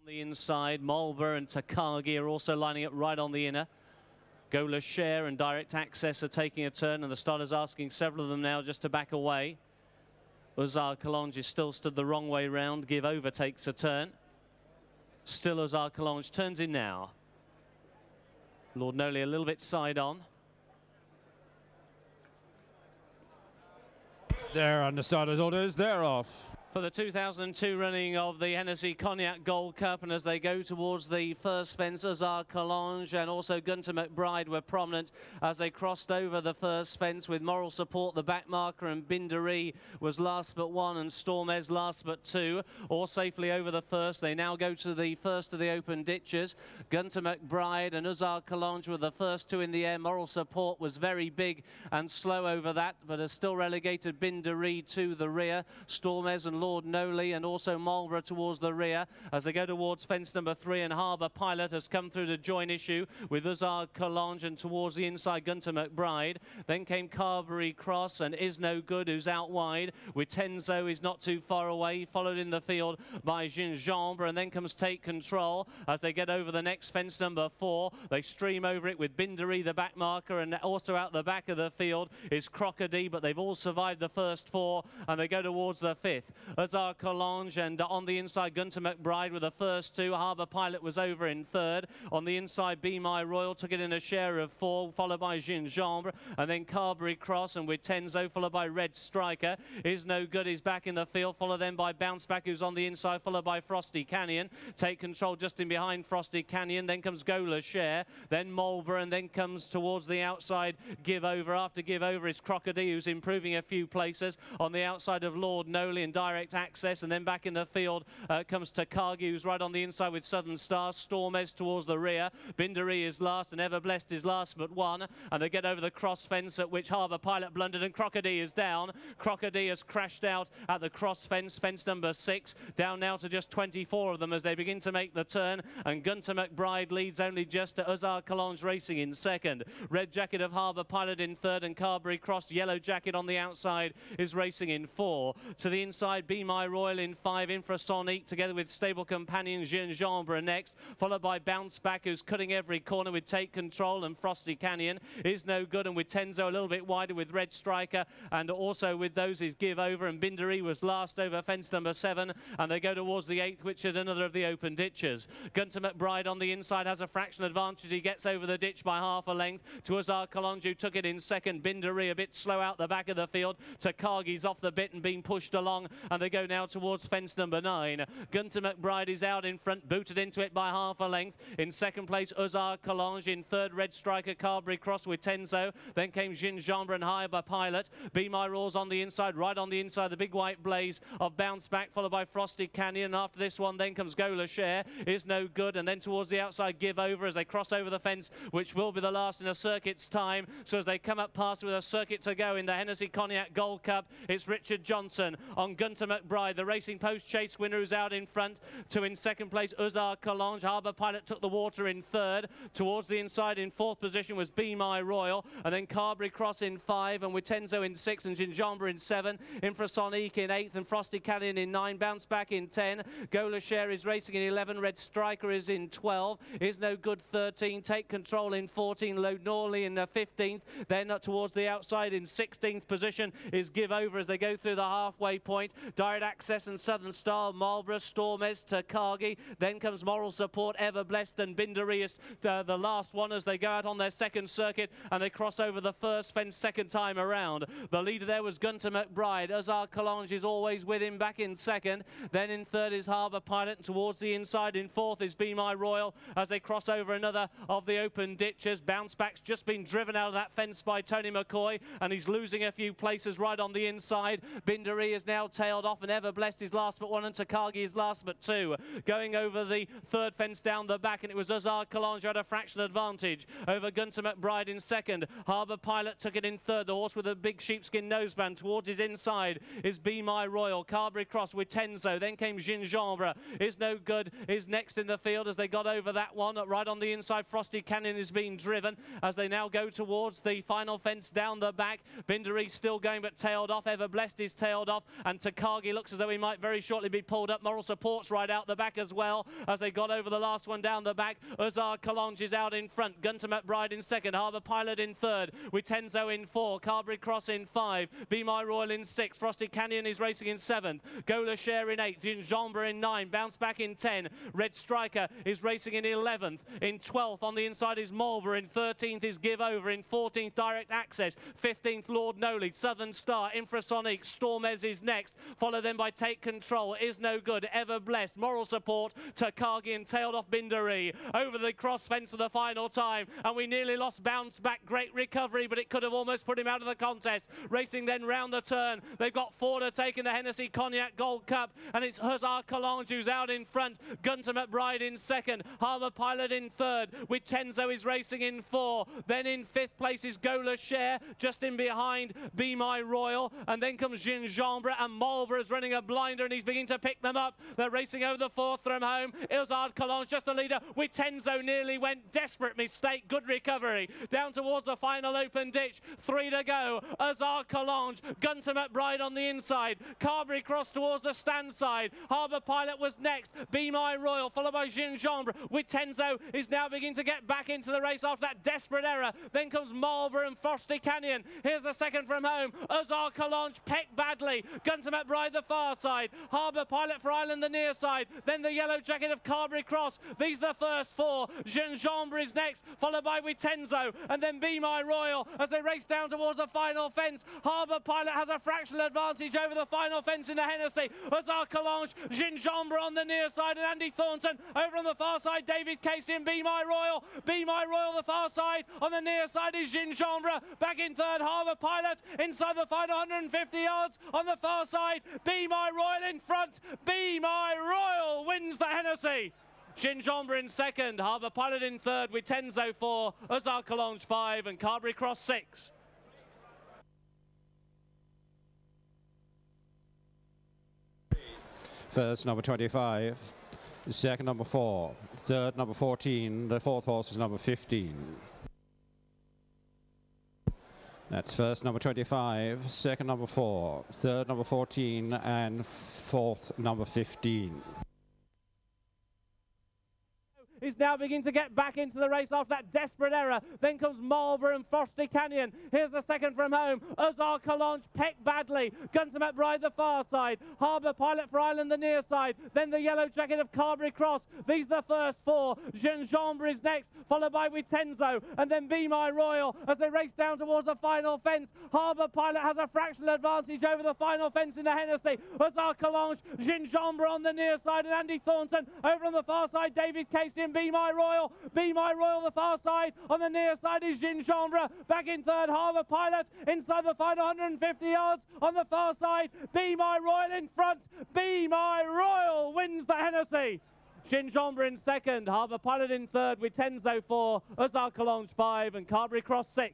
On the inside, Marlborough and Takagi are also lining up right on the inner. Gola Share and Direct Access are taking a turn, and the starters asking several of them now just to back away. Uzar Kalange is still stood the wrong way round. Give Over takes a turn. Still Uzar Kalange turns in now. Lord Noley a little bit side on. They're under starters' orders, they're off. For the 2002 running of the Henessey Cognac Gold Cup, and as they go towards the first fence, Uzar Kalange and also Gunter McBride were prominent as they crossed over the first fence with Moral Support, the back marker, and Bindery was last but one and Stormez last but two, all safely over the first. They now go to the first of the open ditches. Gunter McBride and Uzar Kalange were the first two in the air. Moral Support was very big and slow over that, but has still relegated Bindery to the rear. Stormez and Lord Noley and also Marlborough towards the rear as they go towards fence number 3, and Harbour Pilot has come through to join issue with Uzar Kalange, and towards the inside Gunter McBride. Then came Carberry Cross and Is No Good, who's out wide, with Tenzo is not too far away, followed in the field by Gingembre, and then comes Take Control as they get over the next fence number 4. They stream over it with Bindery, the back marker, and also out the back of the field is Crocodile, but they've all survived the first 4 and they go towards the 5th. Uzar Kalange and on the inside Gunter McBride were the first 2. Harbour Pilot was over in 3rd. On the inside BeMyRoyal took it in a share of 4, followed by Gingembre, and then Carberry Cross, and with Tenzo followed by Red Striker. Is No Good is back in the field, followed then by Bounce Back, who's on the inside, followed by Frosty Canyon. Take Control just in behind Frosty Canyon, then comes Gola Share, then Marlborough, and then comes towards the outside Give Over. After Give Over is Crocodile, who's improving a few places on the outside of Lord Noley and Direct Access, and then back in the field comes Takagi, who's right on the inside with Southern Star. Stormez towards the rear. Bindery is last, and Ever Blessed is last but one, and they get over the cross fence at which Harbour Pilot blundered, and Crocodile is down. Crocodile has crashed out at the cross fence, fence number 6, down now to just 24 of them as they begin to make the turn, and Gunter McBride leads only just to Uzar Kalange racing in 2nd. Red Jacket of Harbour Pilot in 3rd, and Carberry Cross, Yellow Jacket on the outside, is racing in 4. To the inside, BeMyRoyal in 5, Infrasonic together with stable companion Gingembre next, followed by Bounce Back, who's cutting every corner with Take Control, and Frosty Canyon Is No Good, and with Tenzo a little bit wider with Red Striker, and also with those is Give Over, and Bindery was last over fence number 7, and they go towards the 8th, which is another of the open ditches. Gunter McBride on the inside has a fraction advantage. He gets over the ditch by half a length to Uzar Kalange, who took it in 2nd. Bindery a bit slow out the back of the field. Takagi's off the bit and being pushed along, and they go now towards fence number 9. Gunter McBride is out in front, booted into it by half a length. In 2nd place, Uzar Kalange. In 3rd, Red Striker, Carberry Cross with Tenzo. Then came Gingembre and Harbour Pilot. BeMyRoyal's on the inside, right on the inside, the big white blaze of Bounce Back, followed by Frosty Canyon. After this one, then comes Gola Share, Is No Good, and then towards the outside, Give Over as they cross over the fence, which will be the last in a circuit's time. So as they come up past with a circuit to go in the Henessey Cognac Gold Cup, it's Richard Johnson on Gunter McBride, the Racing Post Chase winner, who's out in front. To in 2nd place, Uzar Kalange. Harbour Pilot took the water in 3rd. Towards the inside in 4th position was BeMyRoyal, and then Carberry Cross in 5, and with Tenzo in 6, and Gingembre in 7. Infrasonic in 8th, and Frosty Canyon in 9. Bounce Back in 10. Gola Share is racing in 11. Red Striker is in 12. Is No Good 13. Take Control in 14. Lord Noley in 15th. Then towards the outside in 16th position is Give Over as they go through the halfway point. Direct Access and Southern Star, Marlborough, Stormez, Takagi. Then comes Moral Support, Ever Blessed, and Bindery is the last one as they go out on their 2nd circuit, and they cross over the first fence 2nd time around. The leader there was Gunter McBride. Uzar Kalange is always with him back in 2nd. Then in 3rd is Harbour Pilot, and towards the inside in 4th is BeMyRoyal as they cross over another of the open ditches. Bounce Back's just been driven out of that fence by Tony McCoy, and he's losing a few places right on the inside. Bindery is now tailed off, and Ever Blessed is last but 1, and Takagi is last but 2. Going over the 3rd fence down the back, and it was Uzar Kalange who had a fraction advantage over Gunter McBride in 2nd. Harbour Pilot took it in 3rd. The horse with a big sheepskin noseband towards his inside is BeMyRoyal. Carberry Cross with Tenzo. Then came Gingembre. Is No Good is next in the field as they got over that one. Right on the inside, Frosty Canyon is being driven as they now go towards the final fence down the back. Bindery still going but tailed off. Ever Blessed is tailed off, and Takagi Cargi looks as though he might very shortly be pulled up. Moral Support's right out the back as well as they got over the last one down the back. Azar Kalange is out in front. Gunter McBride in second. Harbour Pilot in third. With Tenzo in four. Carberry Cross in five. BeMyRoyal in six. Frosty Canyon is racing in seventh. Gola Share in eighth. Gingembre in nine. Bounce Back in 10. Red Striker is racing in 11th. In 12th on the inside is Marlborough. In 13th is Give Over. In 14th Direct Access. 15th Lord Noley. Southern Star. Infrasonic. Stormez is next. Followed then by Take Control. Is No Good. Ever Blessed. Moral Support. Takagi and tailed off Bindari. Over the cross fence for the final time. And we nearly lost Bounce Back. Great recovery, but it could have almost put him out of the contest. Racing then round the turn. They've got four to take in the Henessey Cognac Gold Cup. And it's Azar Kalange who's out in front. Gunter McBride in second. Harbour Pilot in third. With Tenzo is racing in four. Then in fifth place is Gola Share. Just in behind BeMyRoyal. And then comes Gingembre. And Marlborough is running a blinder and he's beginning to pick them up. They're racing over the fourth from home. Azar Kalange just the leader. With Tenzo nearly went. Desperate mistake. Good recovery. Down towards the final open ditch. 3 to go. Azar Kalange. Gunter McBride on the inside. Carberry Cross towards the stand side. Harbour Pilot was next. BeMyRoyal followed by Gingembre. With Tenzo is now beginning to get back into the race after that desperate error. Then comes Marlborough and Frosty Canyon. Here's the second from home. Azar Kalange pecked badly. Gunter McBride the far side. Harbour Pilot for Ireland the near side. Then the yellow jacket of Carberry Cross. These are the first four. Gingembre is next, followed by with Tenzo. And then BeMyRoyal as they race down towards the final fence. Harbour Pilot has a fractional advantage over the final fence in the Henessey. Azar Kalange, Gingembre on the near side, and Andy Thornton over on the far side. David Casey and BeMyRoyal. BeMyRoyal the far side. On the near side is Gingembre. Back in third, Harbour Pilot. Inside the final 150 yards on the far side. BeMyRoyal in front. BeMyRoyal wins the Henessey. Gingembre in second, Harbour Pilot in third with Tenzo 4, Azar Kalange 5 and Carberry Cross 6. First, number 25. Second, number 4. Third, number 14. The fourth horse is number 15. That's first, number 25. Second, number 4. Third, number 14. And fourth, number 15. Is now beginning to get back into the race after that desperate error. Then comes Marlborough and Frosty Canyon. Here's the second from home. Azar Kalange pecked badly. Gunter McBride the far side. Harbour Pilot for Ireland the near side. Then the yellow jacket of Carberry Cross. These are the first four. Gingembre is next, followed by with Tenzo. And then BeMyRoyal as they race down towards the final fence. Harbour Pilot has a fractional advantage over the final fence in the Henessey. Azar Kalange, Gingembre on the near side, and Andy Thornton over on the far side. David Casey and BeMyRoyal. BeMyRoyal the far side. On the near side is Gingembre. Back in third, Harbour Pilot. Inside the final 150 yards on the far side. BeMyRoyal in front. BeMyRoyal wins the Henessey. Gingembre in second, Harbour Pilot in third with Tenzo 4, Azar Kalange 5 and Carberry Cross 6.